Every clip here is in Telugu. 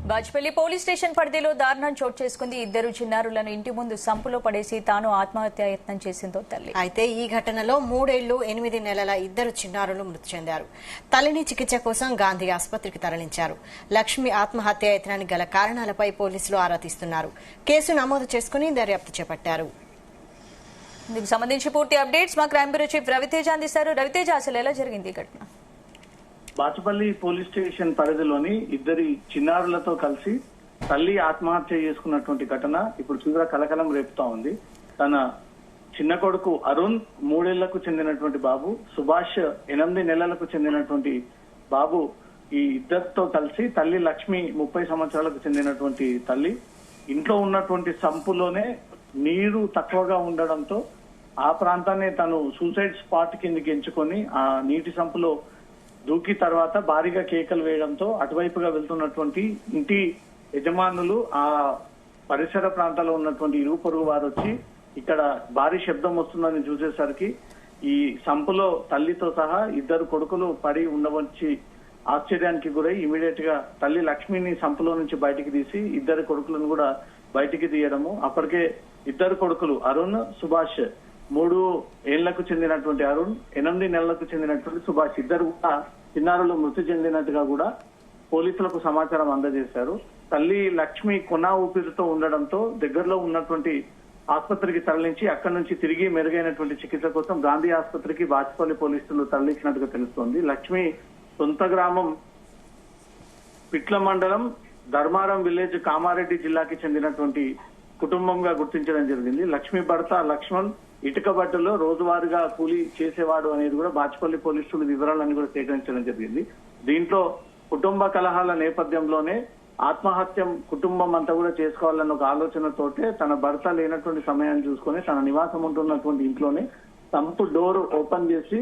బాజ్పల్లి పోలీస్ స్టేషన్ పరిధిలో దారుణం చోటు చేసుకుంది. ఇద్దరు చిన్నారులను ఇంటి ముందు సంపులో పడేసి తాను ఆత్మహత్యాయత్నం చేసిందో తల్లి. అయితే ఈ ఘటనలో 3 ఏళ్లు 8 నెలల ఇద్దరు చిన్నారులు మృతి చెందారు. తల్లిని చికిత్స కోసం గాంధీ ఆసుపత్రికి తరలించారు. లక్ష్మి ఆత్మహత్యాయత్నానికి గల కారణాలపై పోలీసులు ఆరా తీస్తున్నారు. కేసు నమోదు చేసుకుని దర్యాప్తు చేపట్టారు. దీనికి సంబంధించి పూర్తి అప్డేట్స్ మా క్రైమ్ బ్యూరో చీఫ్ రవితేజ అందిస్తారు. రవితేజ, అసలు ఎలా జరిగింది ఈ ఘటన? బాచుపల్లి పోలీస్ స్టేషన్ పరిధిలోని ఇద్దరి చిన్నారులతో కలిసి తల్లి ఆత్మహత్య చేసుకున్నటువంటి ఘటన ఇప్పుడు చూడ కలకలం రేపుతా ఉంది. తన చిన్న కొడుకు అరుణ్ 3 ఏళ్లకు చెందినటువంటి బాబు, సుభాష్ 8 నెలలకు చెందినటువంటి బాబు, ఈ ఇద్దరితో కలిసి తల్లి లక్ష్మి 30 సంవత్సరాలకు చెందినటువంటి తల్లి ఇంట్లో ఉన్నటువంటి సంపులోనే నీరు తక్కువగా ఉండడంతో ఆ ప్రాంతాన్ని తను సూసైడ్ స్పాట్ కిందకి ఎంచుకొని ఆ నీటి సంపులో దూకి తర్వాత భారీగా కేకలు వేయడంతో అటువైపుగా వెళ్తున్నటువంటి ఇంటి యజమానులు ఆ పరిసర ప్రాంతాల్లో ఉన్నటువంటి ఇరుగు పొరుగు వారు వచ్చి ఇక్కడ భారీ శబ్దం వస్తుందని చూసేసరికి ఈ సంపులో తల్లితో సహా ఇద్దరు కొడుకులు పడి ఉండవచ్చి ఆశ్చర్యానికి గురై ఇమీడియట్ గా తల్లి లక్ష్మిని సంపులో నుంచి బయటికి తీసి ఇద్దరు కొడుకులను కూడా బయటికి తీయడము. అప్పటికే ఇద్దరు కొడుకులు అరుణ్, సుభాష్, 3 ఏళ్లకు చెందినటువంటి అరుణ్, 8 నెలలకు చెందినటువంటి సుభాష్ ఇద్దరు కూడా చిన్నారులు మృతి చెందినట్టుగా కూడా పోలీసులకు సమాచారం అందజేశారు. తల్లి లక్ష్మి కొన ఊపిరితో ఉండడంతో దగ్గరలో ఉన్నటువంటి ఆసుపత్రికి తరలించి అక్కడి నుంచి తిరిగి మెరుగైనటువంటి చికిత్స కోసం గాంధీ ఆసుపత్రికి బాచుపల్లి పోలీసులు తరలించినట్టుగా తెలుస్తోంది. లక్ష్మి సొంత గ్రామం పిట్ల మండలం ధర్మారం విలేజ్ కామారెడ్డి జిల్లాకి చెందినటువంటి కుటుంబంగా గుర్తించడం జరిగింది. లక్ష్మి భర్త లక్ష్మణ్ ఇటుక బట్టలో రోజువారీగా కూలీ చేసేవాడు అనేది కూడా బాచుపల్లి పోలీసులు వివరాలన్నీ కూడా సేకరించడం జరిగింది. దీంట్లో కుటుంబ కలహాల నేపథ్యంలోనే ఆత్మహత్య కుటుంబం అంతా కూడా చేసుకోవాలన్న ఒక ఆలోచనతోటే తన భర్త లేనటువంటి సమయాన్ని చూసుకొని తన నివాసం ఉంటున్నటువంటి ఇంట్లోనే సంపు డోర్ ఓపెన్ చేసి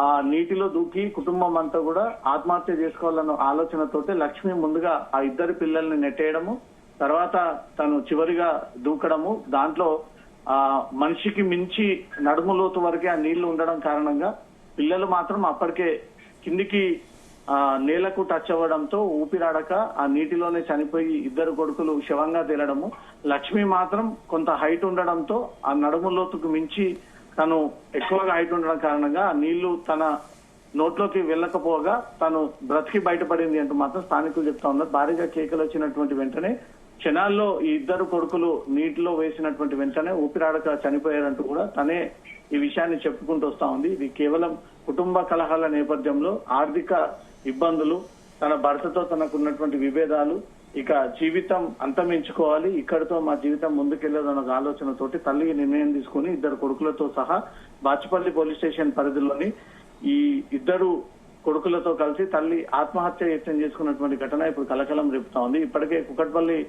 ఆ నీటిలో దూకి కుటుంబం అంతా కూడా ఆత్మహత్య చేసుకోవాలన్న ఆలోచనతోటే లక్ష్మి ముందుగా ఆ ఇద్దరు పిల్లల్ని నెట్టేయడము, తర్వాత తను చివరిగా దూకడము. దాంట్లో ఆ మనిషికి మించి నడుము లోతు వరకే ఆ నీళ్లు ఉండడం కారణంగా పిల్లలు మాత్రం అప్పటికే కిందికి నేలకు టచ్ అవ్వడంతో ఊపిరాడక ఆ నీటిలోనే చనిపోయి ఇద్దరు కొడుకులు శవంగా తేలడము. లక్ష్మి మాత్రం కొంత హైట్ ఉండడంతో ఆ నడుము లోతుకు మించి తను ఎక్కువగా హైట్ ఉండడం కారణంగా ఆ నీళ్లు తన నోట్లోకి వెళ్ళకపోగా తను బ్రతికి బయటపడింది అంటూ మాత్రం స్థానికులు చెప్తా ఉన్నారు. భారీగా కేకలు వచ్చినటువంటి వెంటనే క్షణాల్లో ఈ ఇద్దరు కొడుకులు నీటిలో వేసినటువంటి వెంటనే ఊపిరాడక చనిపోయారంటూ కూడా తనే ఈ విషయాన్ని చెప్పుకుంటూ వస్తా ఉంది. ఇది కేవలం కుటుంబ కలహాల నేపథ్యంలో ఆర్థిక ఇబ్బందులు, తన భర్తతో తనకున్నటువంటి విభేదాలు, ఇక జీవితం అంతమించుకోవాలి, ఇక్కడితో మా జీవితం ముందుకెళ్లేదన్న ఒక ఆలోచనతోటి తల్లి నిర్ణయం తీసుకుని ఇద్దరు కొడుకులతో సహా బాచుపల్లి పోలీస్ స్టేషన్ పరిధిలోని ఈ ఇద్దరు కొడుకులతో కలిసి తల్లి ఆత్మహత్య యత్నం చేసుకున్నటువంటి ఘటన ఇప్పుడు కలకలం రేపుతా ఉంది. ఇప్పటికే కుకట్పల్లి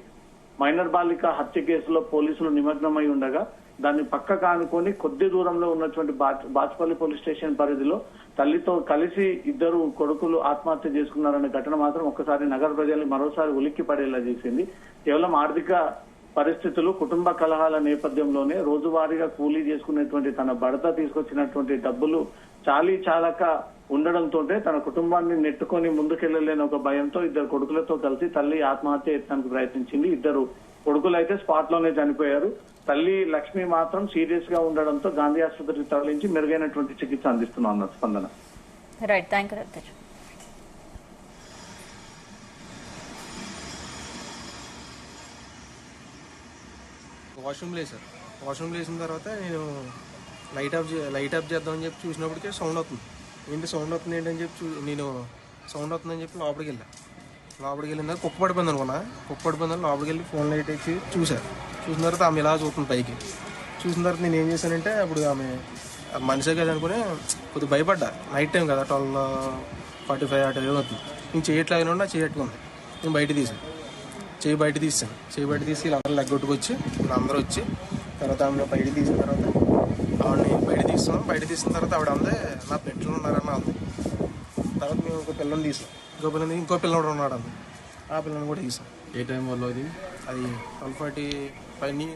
మైనర్ బాలిక హత్య కేసులో పోలీసులు నిమగ్నమై ఉండగా దాన్ని పక్క కానుకొని కొద్ది దూరంలో ఉన్నటువంటి బాచుపల్లి పోలీస్ స్టేషన్ పరిధిలో తల్లితో కలిసి ఇద్దరు కొడుకులు ఆత్మహత్య చేసుకున్నారనే ఘటన మాత్రం ఒక్కసారి నగర ప్రజల్ని మరోసారి ఉలిక్కి పడేలా చేసింది. కేవలం ఆర్థిక పరిస్థితులు, కుటుంబ కలహాల నేపథ్యంలోనే రోజువారీగా కూలీ చేసుకునేటువంటి తన భర్త తీసుకొచ్చినటువంటి డబ్బులు చాలక ఉండడంతో తన కుటుంబాన్ని నెట్టుకొని ముందుకెళ్లలేని ఒక భయంతో ఇద్దరు కొడుకులతో కలిసి తల్లి ఆత్మహత్య యత్నానికి ప్రయత్నించింది. ఇద్దరు కొడుకులు అయితే స్పాట్ లోనే చనిపోయారు. తల్లి లక్ష్మి మాత్రం సీరియస్ గా ఉండడంతో గాంధీ ఆసుపత్రికి తరలించి మెరుగైనటువంటి చికిత్స అందిస్తున్నాం అన్న స్పందన. Right, thank you. వాష్రూమ్ వేసిన తర్వాత నేను లైట్ ఆఫ్ చేద్దామని చెప్పి చూసినప్పటికే సౌండ్ అవుతుంది. సౌండ్ అవుతుంది ఏంటని చెప్పి నేను సౌండ్ అవుతుందని చెప్పి లోపలికి వెళ్ళిన కుక్క పడిపోయింది అనుకున్నా. కుక్క పడిపోయిందని లోపలికి వెళ్ళి ఫోన్ లైట్ వేసి చూసిన తర్వాత ఆమె ఇలా చూస్తుంది పైకి. చూసిన తర్వాత నేను ఏం చేశానంటే అప్పుడు ఆమె మనిషే కదా అనుకుని కొద్దిగా భయపడ్డా. నైట్ టైం కదా, 12:45 ఆ టైం అవుతుంది. నేను చేయట్లాగానే ఉన్నా, చేయట్టుకుంది. నేను బయట తీసాను, చేయి బయట తీసి వీళ్ళందరూ లెగ్గొట్టుకొచ్చి వీళ్ళందరూ వచ్చి తర్వాత ఆమె బయట తీసిన తర్వాత ఆవిడని బయట తీసిన తర్వాత ఆవిడ అందే నా పెట్లు ఉన్నారని అంది. తర్వాత మేము ఒక పిల్లని తీసాం, ఇంకో పిల్లడు ఉన్నాడు అంది. ఆ పిల్లని కూడా తీసాం. ఏ టైం వల్ల అది 12:45